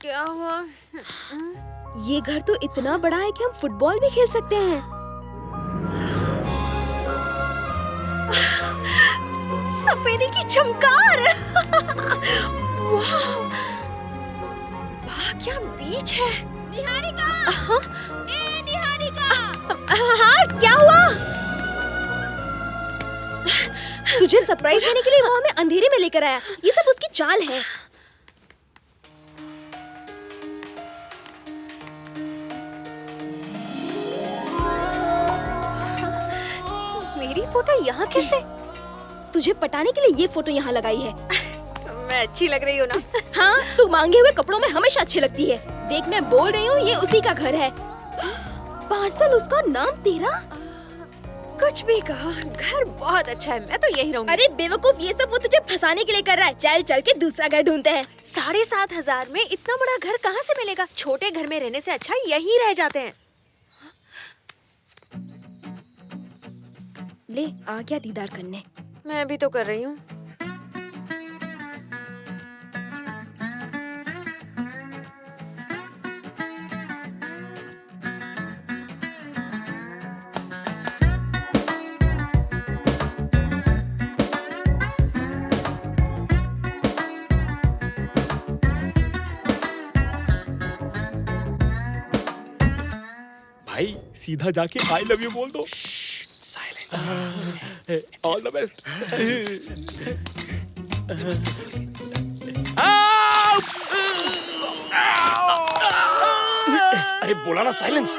क्या हुआ? ये घर तो इतना बड़ा है कि हम फुटबॉल भी खेल सकते हैं। सफेदी की चमकार। वाह, वाह क्या बीच है। निहारिका! ए निहारिका! हाँ, क्या हुआ? तुझे सरप्राइज देने के लिए वो हमें अंधेरे में लेकर आया। ये सब उसकी चाल है। मेरी फोटो यहाँ कैसे? तुझे पटाने के लिए ये फोटो यहाँ लगाई है। मैं अच्छी लग रही हूँ ना? हाँ, तू मांगे हुए कपड़ों में हमेशा अच्छी लगती है। देख, मैं बोल रही हूँ, ये उसी का घर है। पार्सल उसका, नाम तेरा। कुछ भी कहो, घर बहुत अच्छा है। मैं तो यही रहूंगी। अरे बेवकूफ, ये सब वो तुझे फंसाने के लिए कर रहा है। चल चल के दूसरा घर ढूंढते हैं। 7,500 में इतना बड़ा घर कहाँ से मिलेगा? छोटे घर में रहने से अच्छा यही रह जाते हैं। ले, आ गया दीदार करने। मैं भी तो कर रही हूँ। भाई सीधा जाके आई लव यू बोल दो। साइलेंस। All the best. अरे बोला ना साइलेंस।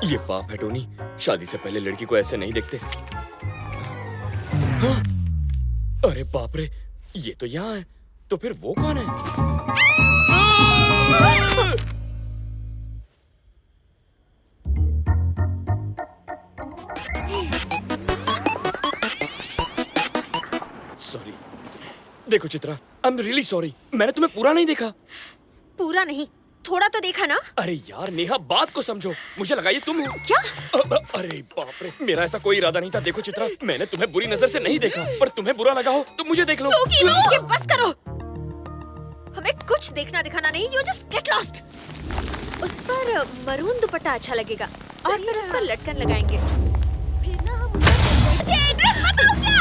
ये पाप है टोनी, शादी से पहले लड़की को ऐसे नहीं देखते। हाँ? अरे बाप रे, ये तो यहाँ है। तो फिर वो कौन है? सॉरी। देखो Chitra, I am really sorry. मैंने तुम्हें पूरा नहीं देखा। पूरा नहीं, थोड़ा तो देखा ना। अरे यार नेहा, बात को समझो। मुझे लगा ये तुम हो। क्या? अरे बाप रे, मेरा ऐसा कोई इरादा नहीं था। देखो चित्रा, मैंने तुम्हें बुरी नजर से नहीं देखा, पर तुम्हें बुरा लगा हो तो मुझे देख लो। ये बस करो। हमें कुछ देखना दिखाना नहीं। You just get lost। उस पर मरून दुपट्टा अच्छा लगेगा और फिर उस पर लटकन लगाएंगे। फिर ना हम उसे बताओ क्या?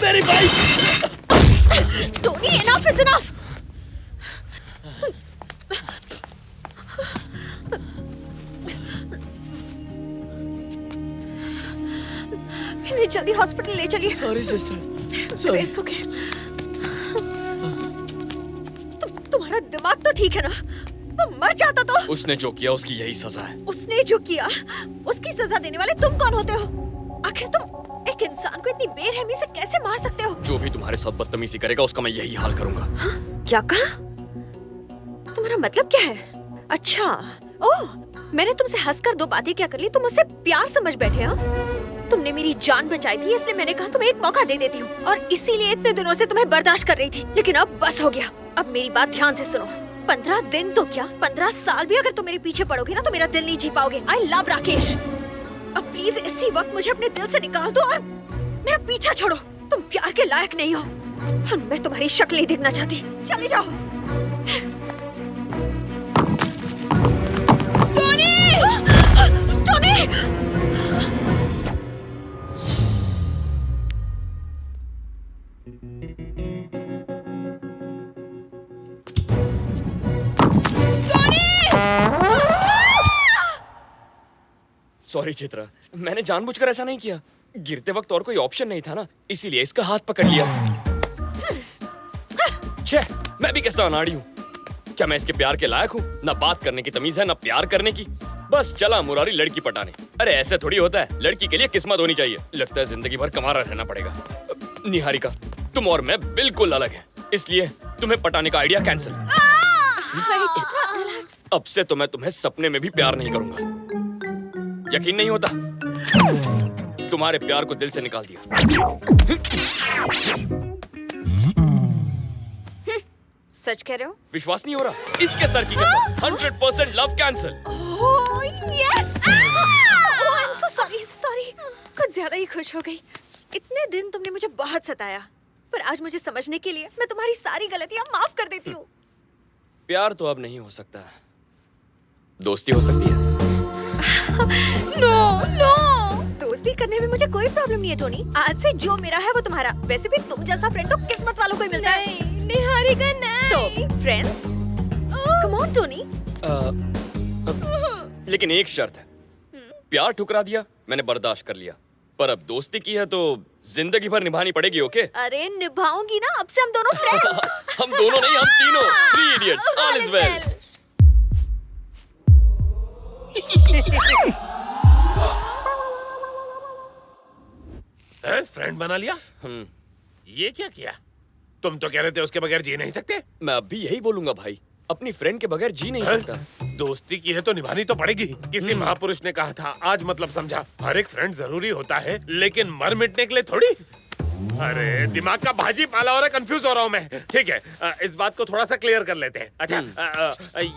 मेरी bike. Tony, enough is enough। इन्हें जल्दी हॉस्पिटल ले चलिए। Sorry sister, sorry. It's okay. तुम्हारा दिमाग तो ठीक है ना? वो मर जाता तो। उसने जो किया उसकी यही सजा है। उसने जो किया उसकी सजा देने वाले तुम कौन होते हो? आखिर तुम एक इंसान को इतनी बेरहमी से कैसे मार सकते हो? जो भी तुम्हारे साथ बदतमीजी करेगा उसका मैं यही हाल करूंगा। हाँ? क्या कहा? तुम्हारा मतलब क्या है? अच्छा, ओह, मैंने तुमसे हंसकर दो बातें क्या कर ली? तुम मुझसे प्यार समझ बैठे। हाँ, तुमने मेरी जान बचाई थी, इसलिए मैंने कहा तुम्हें एक मौका दे देती हूँ, और इसीलिए इतने दिनों से तुम्हें बर्दाश्त कर रही थी। लेकिन अब बस हो गया। अब मेरी बात ध्यान से सुनो। 15 दिन तो क्या, 15 साल भी अगर तुम मेरे पीछे पड़ोगे ना तो मेरा दिल नहीं जीत पाओगे। I love Rakesh. अब प्लीज इसी वक्त मुझे अपने दिल से निकाल दो और मेरा पीछा छोड़ो। तुम प्यार के लायक नहीं हो और मैं तुम्हारी शक्ल नहीं देखना चाहती। चले जाओ। टोनी! टोनी! सॉरी चित्रा, मैंने जानबूझकर ऐसा नहीं किया। गिरते वक्त और कोई ऑप्शन नहीं था ना, इसीलिए इसका हाथ पकड़ लिया। छे, मैं भी कैसा अनाड़ी हूँ। क्या मैं इसके प्यार के लायक हूँ? ना बात करने की तमीज है, ना प्यार करने की। बस चला मुरारी लड़की पटाने। अरे ऐसे थोड़ी होता है, लड़की के लिए किस्मत होनी चाहिए। लगता है जिंदगी भर कमारा रहना पड़ेगा। निहारिका, तुम और मैं बिल्कुल अलग हैं, इसलिए तुम्हें पटाने का आइडिया कैंसिल। अब से तो मैं तुम्हें सपने में भी प्यार नहीं करूंगा। यकीन नहीं होता? तुम्हारे प्यार को दिल से निकाल दिया। सच कह रहे हो? विश्वास नहीं हो रहा? इसके सर की कसम 100% love cancel. Oh yes! Oh I am so sorry कुछ ज्यादा ही खुश हो गई। इतने दिन तुमने मुझे बहुत सताया, पर आज मुझे समझने के लिए मैं तुम्हारी सारी गलतियां माफ कर देती हूँ। प्यार तो अब नहीं हो सकता, दोस्ती हो सकती है। नो दोस्ती करने में मुझे कोई प्रॉब्लम नहीं है टोनी। आज से जो मेरा है वो तुम्हारा। वैसे भी तुम जैसा फ्रेंड तो किस्मत वालों को ही मिलता है। नहीं निहारिका नहीं। तो फ्रेंड्स, कम ऑन टोनी। लेकिन एक शर्त है, प्यार ठुकरा दिया मैंने बर्दाश्त कर लिया, पर अब दोस्ती की है तो जिंदगी भर निभानी पड़ेगी। ओके? अरे निभाऊंगी ना, अब से हम दोनों फ्रेंड्स। हम दोनों नहीं, हम तीनों। 3 idiots, all is well. Friend बना लिया? ये क्या किया? तुम तो कह रहे थे उसके बगैर जी नहीं सकते। मैं अब भी यही बोलूंगा भाई, अपनी फ्रेंड के बगैर जी नहीं सकता। दोस्ती की है तो निभानी तो पड़ेगी। किसी महापुरुष ने कहा था, आज मतलब समझा। हर एक फ्रेंड जरूरी होता है, लेकिन मर मिटने के लिए थोड़ी। अरे दिमाग का भाजी पाला हो रहा है, कंफ्यूज हो रहा हूँ मैं। ठीक है, इस बात को थोड़ा सा क्लियर कर लेते हैं। अच्छा,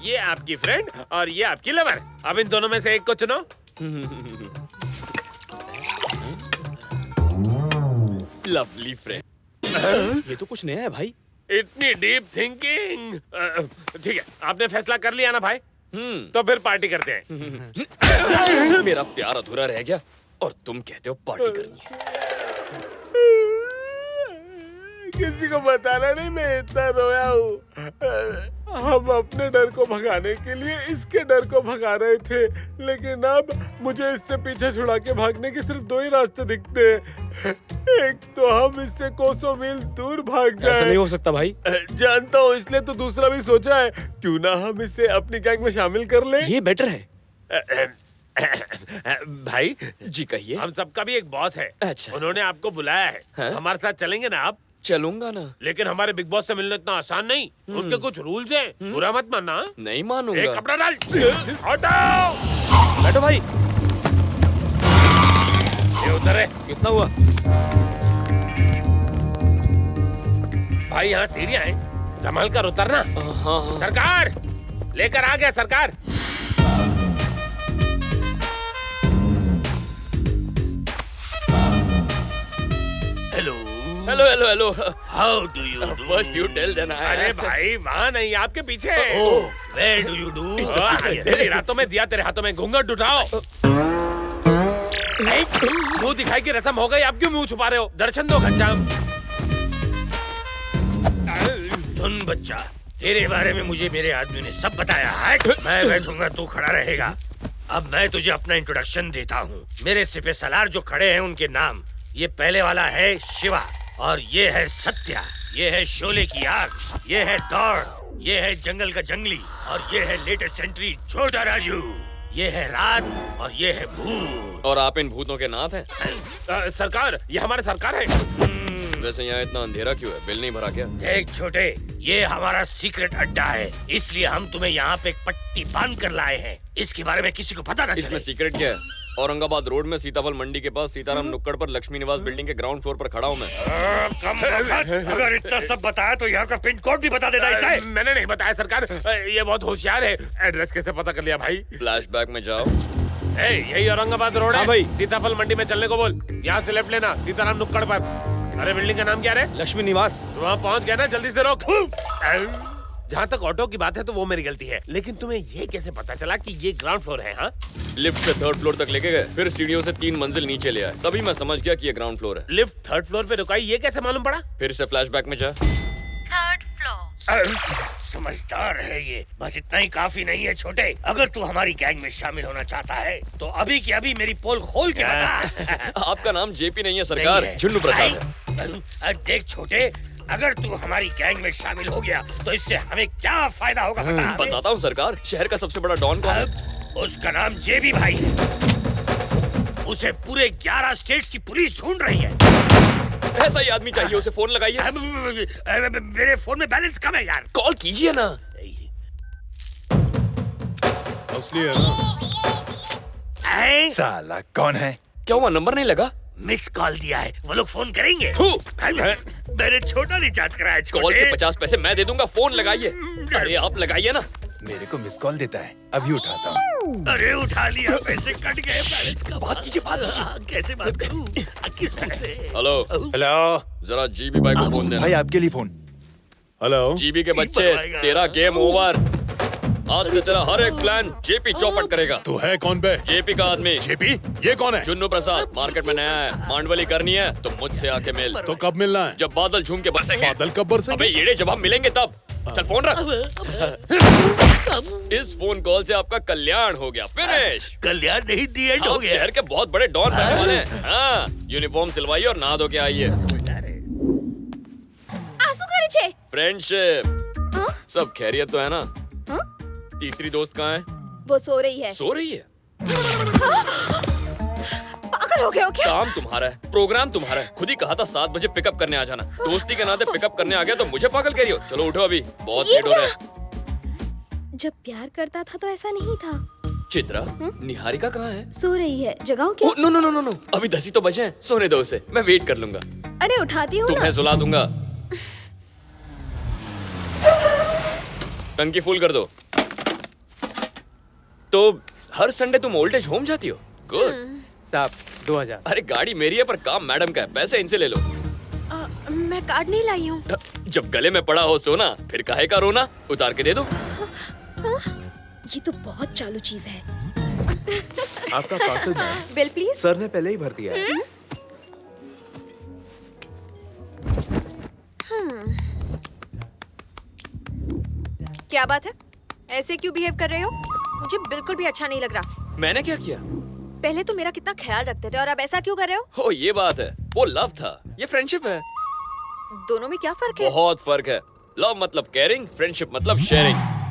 ये आपकी फ्रेंड और ये आपकी लवर। अब इन दोनों में से एक को चुनो। Lovely friend. ये तो कुछ नया है भाई। इतनी डीप थिंकिंग। ठीक है, आपने फैसला कर लिया ना भाई? तो फिर पार्टी करते हैं। मेरा प्यार अधूरा रह गया और तुम कहते हो पार्टी करनी है। किसी को बताना नहीं मैं इतना रोया हूँ। हम अपने डर को भगाने के लिए इसके डर को भगा रहे थे, लेकिन अब मुझे इससे पीछे छुड़ा के भागने के सिर्फ 2 ही रास्ते दिखते हैं। एक तो हम इससे कोसों मील दूर भाग जाएं। ऐसा नहीं हो सकता भाई। जानता हूँ, इसलिए तो दूसरा भी सोचा है, क्यों ना हम इसे अपनी गैंग में शामिल कर लें। ये बेटर है। भाई जी कहिए। हम सबका भी एक बॉस है। अच्छा। उन्होंने आपको बुलाया है। हाँ? हमारे साथ चलेंगे ना आप? चलूंगा ना। लेकिन हमारे बिग बॉस से मिलना इतना आसान नहीं। उनके कुछ रूल्स हैं, बुरा मत मानना। नहीं मानूंगा। एक कपड़ा डाल, हटाओ। बैठो भाई। ये उधर है। कितना हुआ? भाई यहाँ सीढ़ियाँ हैं, संभल कर उतरना। हाँ। सरकार लेकर आ गया सरकार। Hello hello hello. How do you first you tell then I. अरे भाई वहाँ नहीं, आपके पीछे। Where do you do? तेरी रातों में दिया, तेरे हाथों में घूंघट उठाओ। मुंह दिखाई की रस्म हो गई, आप क्यों मुंह छुपा रहे हो? दर्शन दो घनश्याम। सुन बच्चा, तेरे बारे में मुझे मेरे आदमी ने सब बताया है। मैं बैठूंगा, तू खड़ा रहेगा। अब मैं तुझे अपना इंट्रोडक्शन देता हूँ। मेरे सिपह सलार जो खड़े हैं उनके नाम, ये पहले वाला है शिवा, और ये है सत्या, ये है शोले की आग, ये है दौड़, ये है जंगल का जंगली, और ये है लेटेस्ट एंट्री छोटा राजू, ये है रात और ये है भूत। और आप इन भूतों के नाथ हैं? सरकार, ये हमारे सरकार है। वैसे यहाँ इतना अंधेरा क्यों है? बिल नहीं भरा क्या? देख छोटे, ये हमारा सीक्रेट अड्डा है, इसलिए हम तुम्हें यहाँ पे एक पट्टी बांध कर लाए हैं। इसके बारे में किसी को पता न इसमें चले। सीक्रेट क्या है? औरंगाबाद रोड में सीताफल मंडी के पास सीताराम नुक्कड़ पर लक्ष्मी निवास बिल्डिंग के ग्राउंड फ्लोर पर खड़ा हूँ मैं। कम वक्त, अगर इतना सब बताया तो यहाँ का पिन कोड भी बता देता है। मैंने नहीं बताया सरकार, ये बहुत होशियार है। एड्रेस कैसे पता कर लिया भाई? फ्लैशबैक में जाओ। यही औरंगाबाद रोड है। हाँ भाई। सीताफल मंडी में चलने को बोल, यहाँ से लेफ्ट लेना, सीताराम नुक्कड़ पर। अरे बिल्डिंग का नाम क्या है? लक्ष्मी निवास। वहाँ पहुँच गया ना, जल्दी से रोक। जहाँ तक ऑटो की बात है तो वो मेरी गलती है, लेकिन तुम्हें ये कैसे पता चला कि ये ग्राउंड फ्लोर है? हाँ, लिफ्ट से 3rd फ्लोर तक लेके गए, फिर सीढ़ियों से 3 मंजिल नीचे ले आए, तभी मैं समझ गया कि ये ग्राउंड फ्लोर है। लिफ्ट 3rd फ्लोर पे रुकाई, ये कैसे मालूम पड़ा? फिर से फ्लैशबैक में जा। 3rd floor. समझदार है ये, बस इतना ही काफी नहीं है छोटे। अगर तू हमारी गैंग में शामिल होना चाहता है तो अभी की अभी मेरी पोल खोल के बता। आपका नाम जेपी नहीं है सरकार, नहीं है। झुन्नू प्रसाद है। देख छोटे, अगर तू हमारी गैंग में शामिल हो गया तो इससे हमें क्या फायदा होगा बता। बताता हूँ सरकार, शहर का सबसे बड़ा डॉन कौन है? उसका नाम जेबी भाई है। उसे पूरे 11 स्टेट्स की पुलिस ढूंढ रही है। ऐसा ही आदमी चाहिए, उसे फोन लगाइए। मेरे फोन में बैलेंस कम है यार। कॉल कीजिए ना। असली है ना? ऐ? साला कौन है? क्या हुआ, नंबर नहीं लगा? मिस कॉल दिया है, वो लोग फोन करेंगे। थू। मैंने छोटा रिचार्ज कराया, कॉल के छोटे। 50 पैसे मैं दे दूंगा, फोन लगाइए। अरे आप लगाइए ना। मेरे को मिस कॉल देता है, अभी उठाता हूँ। अरे उठा लिया, पैसे कट गए, बैलेंस का बात कीजिए, कैसे बात करूं? किस मुंह से? हेलो हेलो जरा जीबी भाई को फोन देना। भाई, आपके लिए फोन। हेलो जीबी के बच्चे, बनवाएगा। तेरा गेम ओवर। आज से तेरा हर एक प्लान जेपी चौपट करेगा। तू है कौन बे? जेपी का आदमी जेपी, ये कौन है? जुन्नू प्रसाद मार्केट में नया है। मांडवली करनी है तो मुझसे आके मिल। तो कब मिलना है? जब बादल झूम के बरसेंगे। बादल कब बरसेंगे? अबे येड़े, जब हम मिलेंगे तब। चल फोन रख। इस फोन कॉल से आपका कल्याण हो गया। फिनिश। कल्याण नहीं, दी एंड हो आप गया। शहर के बहुत बड़े डॉन बनने वाले हैं। हाँ, यूनिफॉर्म सिलवाइए और नहा धो के आइए। आंसू करे छे। फ्रेंडशिप। हाँ? सब खैरियत तो है ना? हाँ? तीसरी दोस्त कहाँ है? वो सो रही है। सो रही है। पागल हो गए हो क्या? काम तुम्हारा है, प्रोग्राम तुम्हारा है। खुद ही कहा था 7 बजे पिकअप करने आ जाना। दोस्ती के नाते पिकअप करने आ गया तो मुझे पागल कह रही हो। चलो उठो, अभी बहुत ये लेट हो रहा है। जब प्यार करता था तो ऐसा नहीं था। चित्रा, निहारिका कहाँ है? सो रही है, जगाओ क्या? Oh, no no no no no, अभी 10 ही तो बजे हैं। सोने दो उसे, मैं वेट कर लूंगा। अरे उठाती हूँ ना। तुम्हें सुला दूंगा। टंकी फुल कर दो। तो हर संडे तुम ओल्ड एज होम जाती हो? गुड। साहब 2000। अरे गाड़ी मेरी है पर काम मैडम का है, पैसे इनसे ले लो। मैं कार्ड नहीं लाई हूँ। जब गले में पड़ा हो सोना, फिर काहे का रोना? उतार के दे दो। ये तो बहुत चालू चीज है। आपका parcel ma'am, bill please. Sir ने पहले ही भर दिया है। क्या बात है? ऐसे क्यों बिहेव कर रहे हो? मुझे बिल्कुल भी अच्छा नहीं लग रहा। मैंने क्या किया? पहले तो मेरा कितना ख्याल रखते थे और अब ऐसा क्यों कर रहे हो? ओ ये बात है, वो लव था, ये फ्रेंडशिप है। दोनों में क्या फर्क है? बहुत फर्क है। लव मतलब केयरिंग, फ्रेंडशिप मतलब शेयरिंग।